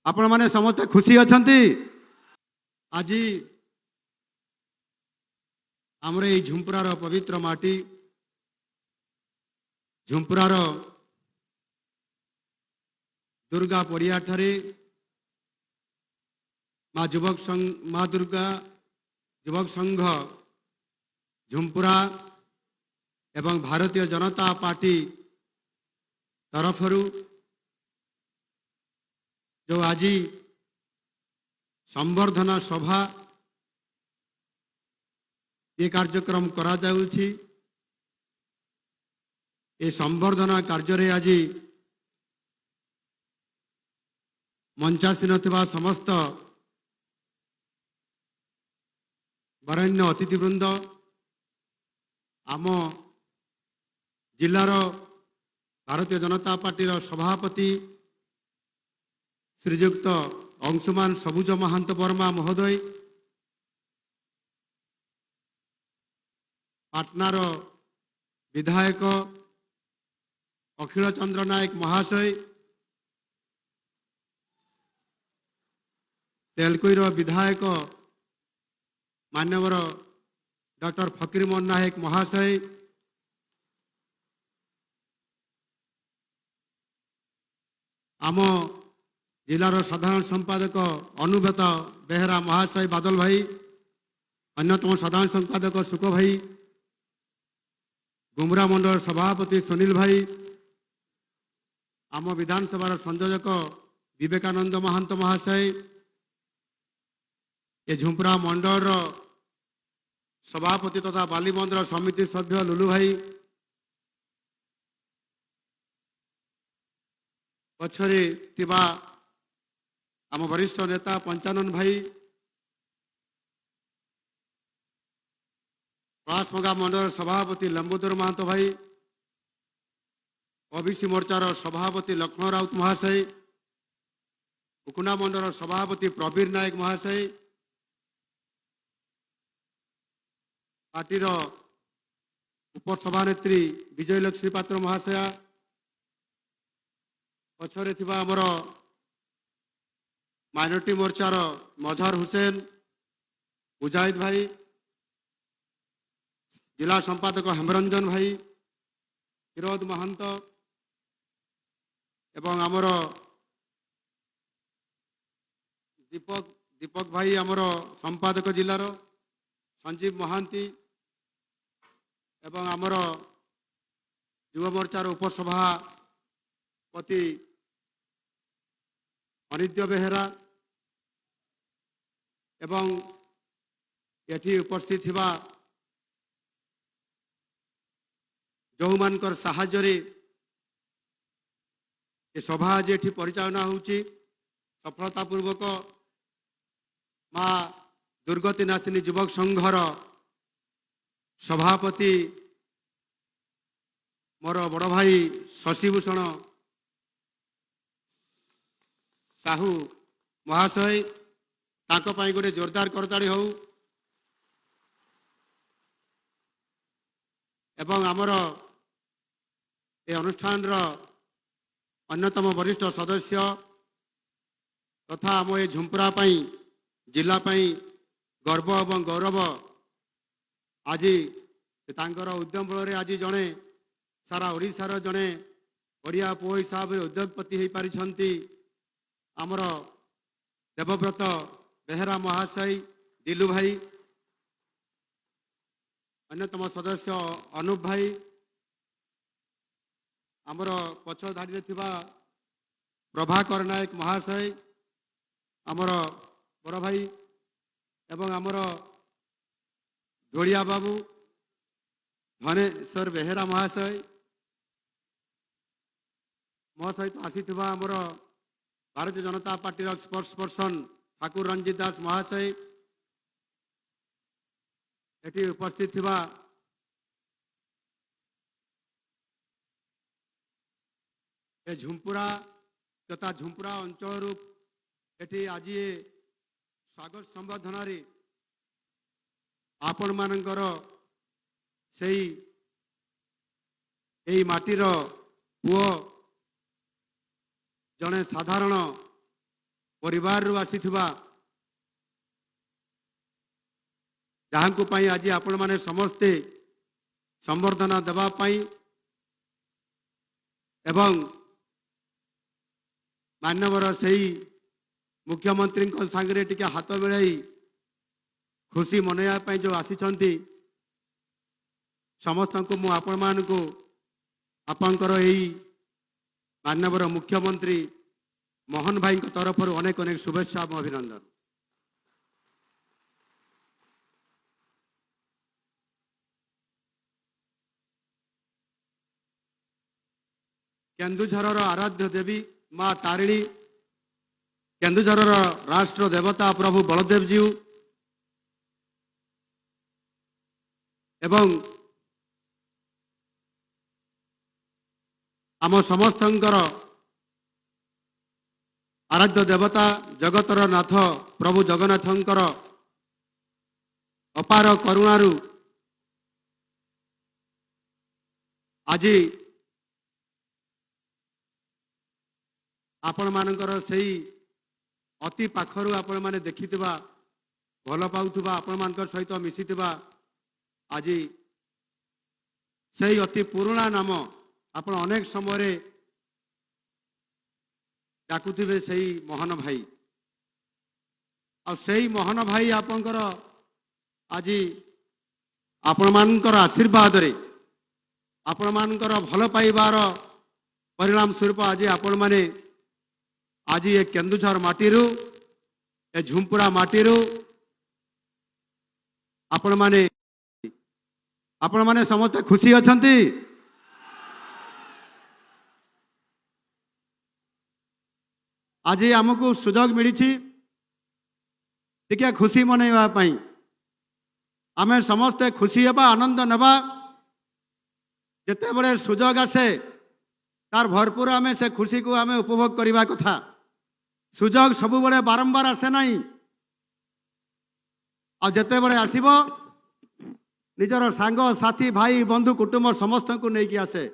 आपण माने समस्त खुशी अछंती आज आमर ये झुंपुरार पवित्र माटी झुंपुरार दुर्गा पड़िया ठारे माँ युवक संघ माँ दुर्गा युवक संघ झुंपुरा एवं भारतीय जनता पार्टी तरफरु जो आज संवर्धना सभा ये कार्यक्रम करा जाउछि। ये संवर्धना कार्य आज मंचासीन थिबा समस्त वरेण्य अतिथिवृंद आम जिलार भारतीय जनता पार्टी सभापति श्रीजुक्त अंशुमान सबुज महांत वर्मा महोदय, पाटनार विधायक अखिल चंद्र नायक महाशय, तेलकोईर विधायक मान्यवर डॉक्टर फकीर मोहन नायक महाशय, आम जिलार साधारण संपादक अनुव्रत बेहरा महाशय बादल भाई, अन्यतम साधारण संपादक सुख भाई, गुमरा मंडल सभापति सुनील भाई, आम विधानसभा संयोजक विवेकानंद महांत महाशय, ये झुंपुरा मंडल सभापति तथा बाली मंदिर समिति सभ्य लुलु भाई, पछरे तिबा आम वरिष्ठ नेता पंचानन भाई, पलासमगा मंडल सभापति लंबोदर महांत भाई, ओबीसी मोर्चार सभापति लक्ष्मण राउत महाशय, उकुना मंडल सभापति प्रवीर नायक महाशय, पार्टीर उपसभानेत्री विजयलक्ष्मी पात्र महाशया, पछरे थिबा आमर माइनॉरिटी मोर्चार मजहर हुसैन मुजाहिद भाई, जिला संपादक हेमरंजन भाई, विरोध महंत एवं आमर दीपक भाई आमर संपादक जिलार संजीव महांती एवं आमर युवा मोर्चार उपसभापति अनिद्य बेहेरा एवं एठी उपस्थित थिबा जो मानकर साहाय्य ये सभा आज एठी परिचालना होउची सफलतापूर्वक माँ दुर्गति नाथिनी युवक संघर सभापति मोर बड़ भाई शशिभूषण साहू महाशय ताको पाई गोटे जोरदार करताड़ी हो एवं आमर ए अनुष्ठान अन्यतम वरिष्ठ सदस्य तथा आम ए झुंपुरा पाई जिला पाई गर्व एवं गौरव आज तांकर उद्यम बल आज जड़े सारा ओडिशार जड़े ओडिया पुओ हिसाब से उद्योगपति हो पारिछंती आमर देवव्रत बेहरा महाशय दिलू भाई, अन्यतम सदस्य अनूप भाई, आमर पछधाड़ी थिबा प्रभाकर नायक महाशय आमर बड़ भाई एवं आमर जोड़िया बाबू धनेश्वर बेहेरा महाशय मो सहित आसीथिबा आमर Bharatiya Janata Party sports person Thakur Ranjit Das महाशय एटी उपस्थित थिबा ए झुंपुरा तथा झुंपुरा अंचल एटी आज स्वागत संवर्धन आपण मानकर से माटीर पुओ जड़े साधारण परिवार आसीथिबा जहांकु पाई आज आपण माने समस्ते संबर्धना देवा पाई एवं मानवर से मुख्यमंत्री सांगे टिके हाथ मिलाई खुशी मनैया जो आसी समस्त को मु आपण मान को आपणकर यही मानवर मुख्यमंत्री मोहन भाई तरफ अनेक अनेक शुभेच्छा अभिनंदन। केन्दुझर आराध्य देवी माँ तारिणी केन्दुझर राष्ट्र देवता प्रभु बलदेव जीव एवं आम समस्तंकर आराध्य देवता जगतर नाथ प्रभु जगन्नाथंकर अपार करुणारु आज आपण मानकर सही अति पाखरु आपण माने देखिथिबा भल पाउथबा आपण मानकर सहित मिसिथिबा आज सही अति पुराना नाम आपण अनेक समय डाकुथिबे सही मोहन भाई और सही मोहन भाई आपणकर आज आपण मानकर आशीर्वाद रे आपण मानकर भल पाइबार परिणाम स्वरूप आज आपण माने आज ये केन्दुझर माटीरू ए झुंपुरा माटीरू आपण माने समस्त खुशी अछंती। आज आमको सुजोग मिली टिके खुशी मनैवा पाई आमे समस्ते खुशी हेबा आनंद नेबा जेते बड़े सुजोग आसे तार भरपूर आमे से खुशी को आमे उपभोग करबा कथा सुजोग सबु बड़े बारंबार आसे नहीं आ जेते बड़े आसीबो निजर सांग साथी भाई बंधु कुटुंब समस्त को नहीं आसे।